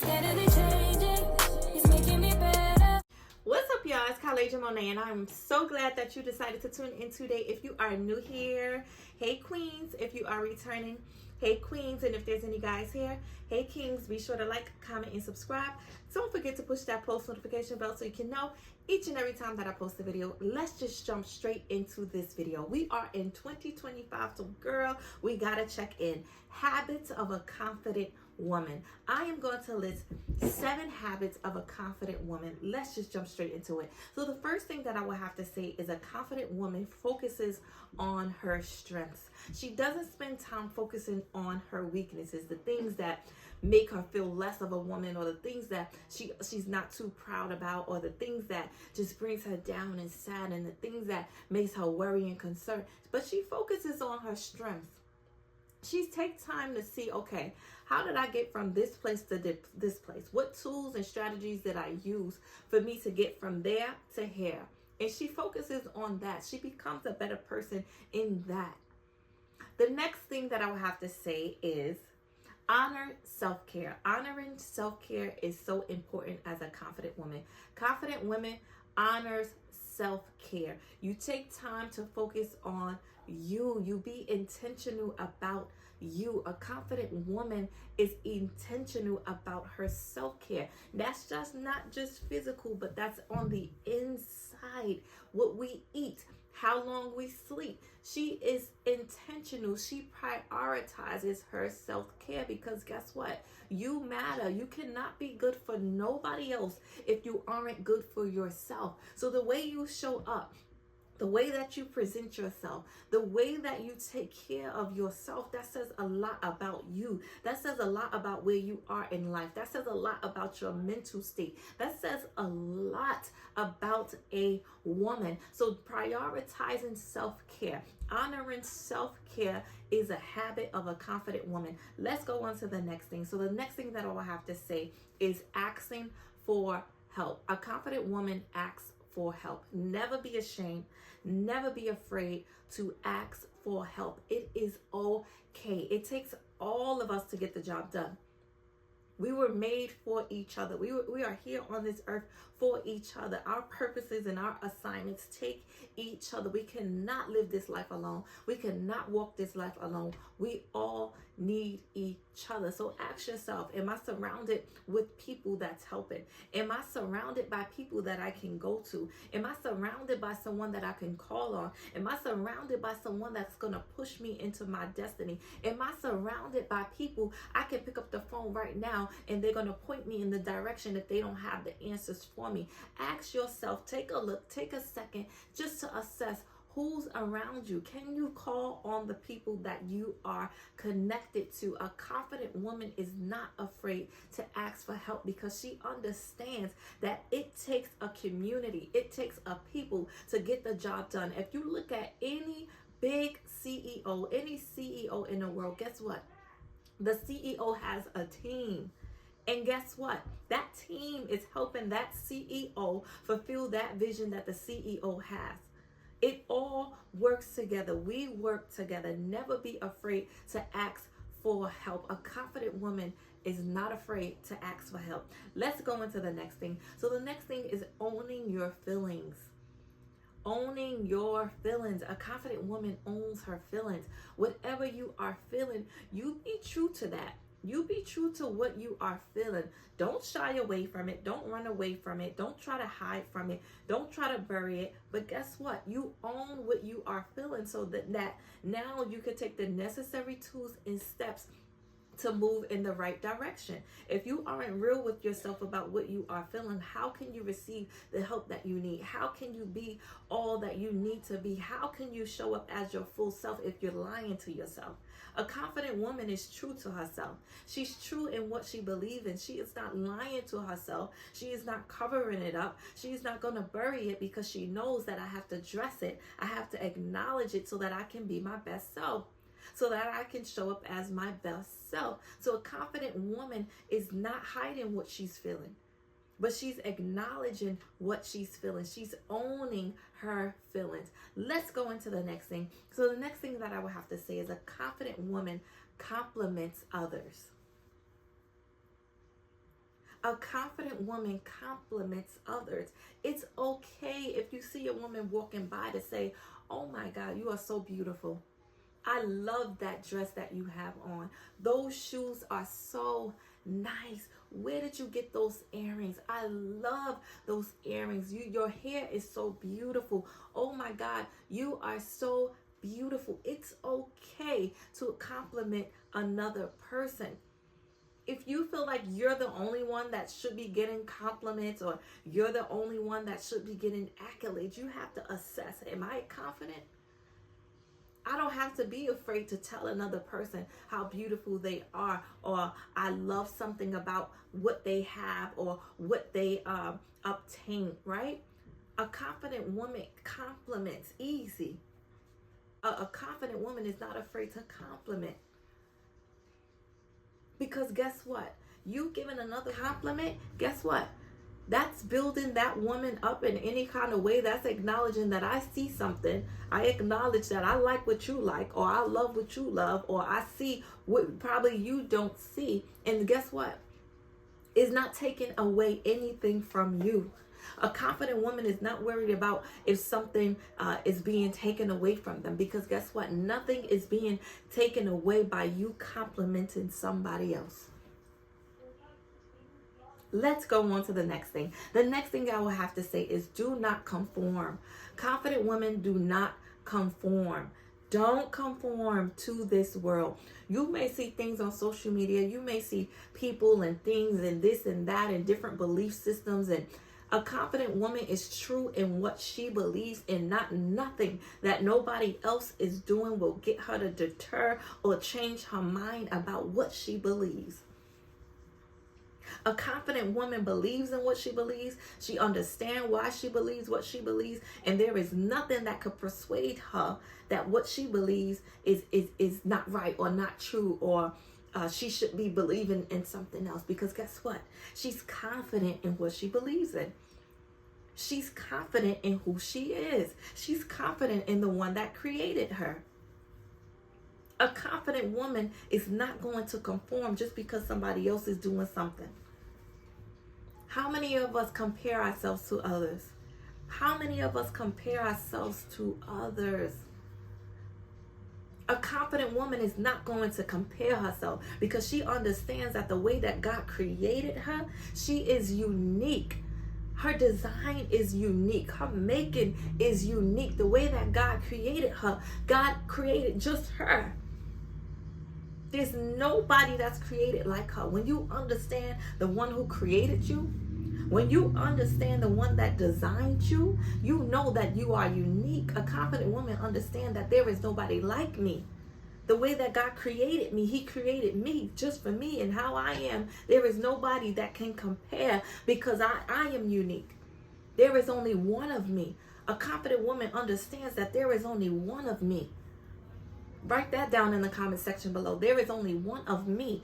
steadily changing. He's making me better. What's up, y'all? It's Kalaja Monet, and I'm so glad that you decided to tune in today. If you are new here, hey queens. If you are returning, hey queens. And if there's any guys here, hey kings. Be sure to like, comment, and subscribe. Don't forget to push that post notification bell so you can know each and every time that I post a video. Let's just jump straight into this video. We are in 2025, so girl, we gotta check in. Habits of a confident woman. I am going to list 7 habits of a confident woman. Let's just jump straight into it. So the first thing that I will have to say is a confident woman focuses on her strengths. She doesn't spend time focusing on her weaknesses, the things that make her feel less of a woman, or the things that she's not too proud about, or the things that just brings her down and sad, and the things that makes her worry and concerned. But she focuses on her strengths. She takes time to see, okay, how did I get from this place to this place? What tools and strategies did I use for me to get from there to here? And she focuses on that. She becomes a better person in that. The next thing that I will have to say is honor self-care. Honoring self-care is so important as a confident woman. Confident women honors self-care. You take time to focus on you. You be intentional about you. A confident woman is intentional about her self-care. That's just not just physical, but that's on the inside. What we eat, how long we sleep. She is intentional. She prioritizes her self-care, because guess what? You matter. You cannot be good for nobody else if you aren't good for yourself. So the way you show up, the way that you present yourself, the way that you take care of yourself, that says a lot about you. That says a lot about where you are in life. That says a lot about your mental state. That says a lot about a woman. So prioritizing self-care, honoring self-care is a habit of a confident woman. Let's go on to the next thing. So the next thing that I will have to say is asking for help. A confident woman asks for help. Never be ashamed. Never be afraid to ask for help. It is okay. It takes all of us to get the job done. We were made for each other. We are here on this earth for each other. Our purposes and our assignments take each other. We cannot live this life alone. We cannot walk this life alone. We all need each other. So ask yourself, am I surrounded with people that's helping? Am I surrounded by people that I can go to? Am I surrounded by someone that I can call on? Am I surrounded by someone that's going to push me into my destiny? Am I surrounded by people I can pick up the phone right now and they're going to point me in the direction if they don't have the answers for me? Ask yourself, take a look, take a second just to assess who's around you. Can you call on the people that you are connected to? A confident woman is not afraid to ask for help, because she understands that it takes a community, it takes a people to get the job done. If you look at any big CEO, any CEO in the world, guess what? The CEO has a team. And guess what? That team is helping that CEO fulfill that vision that the CEO has. It all works together. We work together. Never be afraid to ask for help. A confident woman is not afraid to ask for help. Let's go into the next thing. So the next thing is owning your feelings. Owning your feelings. A confident woman owns her feelings. Whatever you are feeling, you be true to that. You be true to what you are feeling. Don't shy away from it. Don't run away from it. Don't try to hide from it. Don't try to bury it. But guess what? You own what you are feeling, so that now you can take the necessary tools and steps to move in the right direction. If you aren't real with yourself about what you are feeling, how can you receive the help that you need? How can you be all that you need to be? How can you show up as your full self if you're lying to yourself? A confident woman is true to herself. She's true in what she believes in. She is not lying to herself. She is not covering it up. She is not going to bury it, because she knows that I have to dress it. I have to acknowledge it so that I can be my best self, so that I can show up as my best self. So a confident woman is not hiding what she's feeling, but she's acknowledging what she's feeling. She's owning her feelings. Let's go into the next thing. So the next thing that I would have to say is a confident woman compliments others. A confident woman compliments others. It's okay if you see a woman walking by to say, "Oh my God, you are so beautiful. I love that dress that you have on. Those shoes are so nice. Where did you get those earrings? I love those earrings. Your hair is so beautiful. Oh my God, you are so beautiful." It's okay to compliment another person. If you feel like you're the only one that should be getting compliments, or you're the only one that should be getting accolades, you have to assess, am I confident? I don't have to be afraid to tell another person how beautiful they are, or I love something about what they have or what they obtain, right? A confident woman compliments easy. A confident woman is not afraid to compliment. Because guess what? You giving another compliment, guess what? That's building that woman up in any kind of way. That's acknowledging that I see something. I acknowledge that I like what you like, or I love what you love, or I see what probably you don't see. And guess what? It's not taking away anything from you. A confident woman is not worried about if something is being taken away from them, because guess what? Nothing is being taken away by you complimenting somebody else. Let's go on to the next thing. The next thing I will have to say is do not conform. Confident women do not conform. Don't conform to this world. You may see things on social media. You may see people and things and this and that and different belief systems. And a confident woman is true in what she believes, and not nothing that nobody else is doing will get her to deter or change her mind about what she believes. A confident woman believes in what she believes. She understands why she believes what she believes. And there is nothing that could persuade her that what she believes is not right or not true, or she should be believing in something else. Because guess what? She's confident in what she believes in. She's confident in who she is. She's confident in the one that created her. A confident woman is not going to conform just because somebody else is doing something. How many of us compare ourselves to others? How many of us compare ourselves to others? A confident woman is not going to compare herself, because she understands that the way that God created her, she is unique. Her design is unique. Her making is unique. The way that God created her, God created just her. There's nobody that's created like her. When you understand the one who created you, when you understand the one that designed you, you know that you are unique. A confident woman understands that there is nobody like me. The way that God created me, He created me just for me and how I am. There is nobody that can compare, because I am unique. There is only one of me. A confident woman understands that there is only one of me. Write that down in the comment section below. There is only one of me,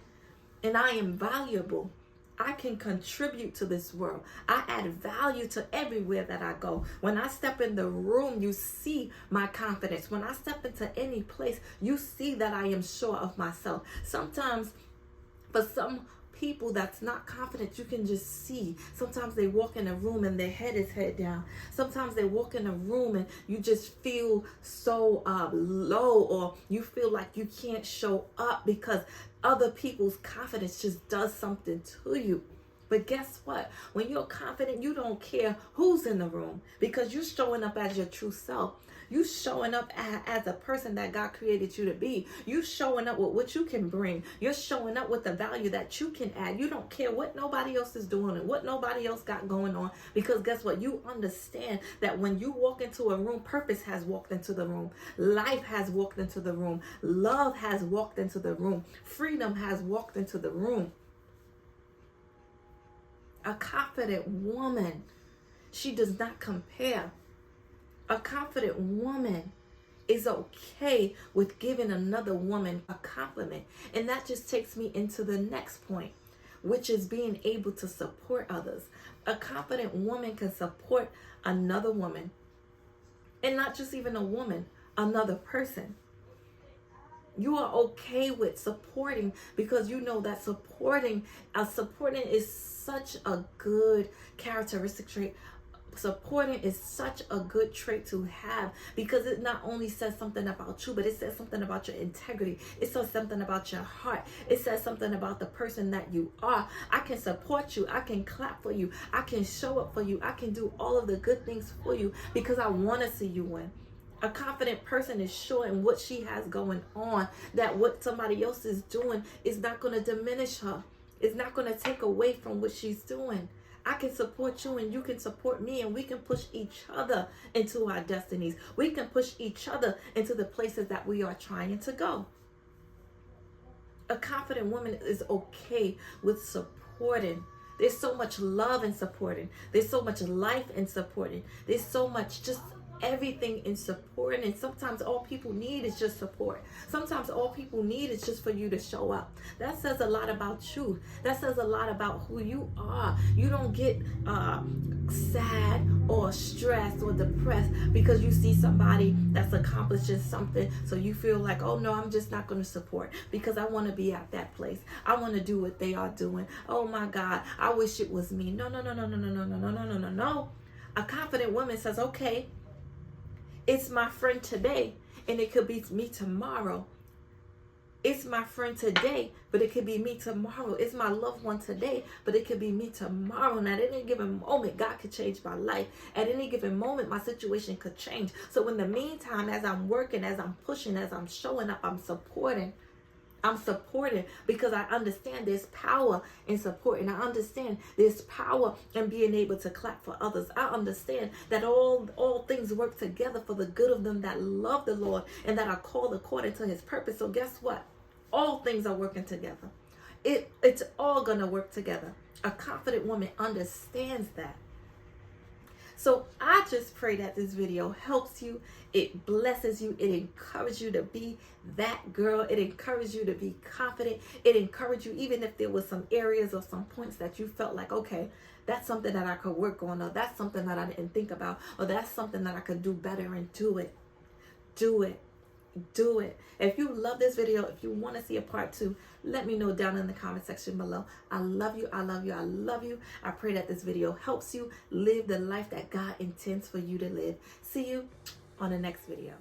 and I am valuable. I can contribute to this world. I add value to everywhere that I go. When I step in the room, you see my confidence. When I step into any place, you see that I am sure of myself. Sometimes, for some people that's not confident, you can just see. Sometimes they walk in a room and their head is head down. Sometimes they walk in a room and you just feel so low, or you feel like you can't show up because other people's confidence just does something to you. But guess what? When you're confident, you don't care who's in the room, because you're showing up as your true self. You showing up as a person that God created you to be. You showing up with what you can bring. You're showing up with the value that you can add. You don't care what nobody else is doing and what nobody else got going on, because guess what? You understand that when you walk into a room, purpose has walked into the room. Life has walked into the room. Love has walked into the room. Freedom has walked into the room. A confident woman, she does not compare. A confident woman is okay with giving another woman a compliment. And that just takes me into the next point, which is being able to support others. A confident woman can support another woman, and not just even a woman, another person. You are okay with supporting because you know that supporting is such a good characteristic trait. Supporting is such a good trait to have because it not only says something about you, but it says something about your integrity. It says something about your heart. It says something about the person that you are. I can support you. I can clap for you. I can show up for you. I can do all of the good things for you because I want to see you win. A confident person is sure in what she has going on, that what somebody else is doing is not going to diminish her. It's not going to take away from what she's doing. I can support you and you can support me, and we can push each other into our destinies. We can push each other into the places that we are trying to go. A confident woman is okay with supporting. There's so much love in supporting. There's so much life in supporting. There's so much just everything in supporting. And sometimes all people need is just support. Sometimes all people need is just for you to show up. That says a lot about you. That says a lot about who you are. You don't get sad or stressed or depressed because you see somebody that's accomplishing something, so you feel like, oh no, I'm just not going to support because I want to be at that place. I want to do what they are doing. Oh my God, I wish it was me. No. A confident woman says, okay, it's my friend today, and it could be me tomorrow. It's my friend today, but it could be me tomorrow. It's my loved one today, but it could be me tomorrow. And at any given moment, God could change my life. At any given moment, my situation could change. So in the meantime, as I'm working, as I'm pushing, as I'm showing up, I'm supporting. I'm supporting because I understand there's power in supporting. I understand there's power in being able to clap for others. I understand that all things work together for the good of them that love the Lord and that are called according to his purpose. So guess what? All things are working together. It's all going to work together. A confident woman understands that. So I just pray that this video helps you. It blesses you. It encourages you to be that girl. It encourages you to be confident. It encourages you, even if there was some areas or some points that you felt like, okay, that's something that I could work on, or that's something that I didn't think about, or that's something that I could do better, and do it. Do it. Do it. If you love this video, if you want to see a part 2, let me know down in the comment section below. I love you. I love you. I love you. I pray that this video helps you live the life that God intends for you to live. See you on the next video.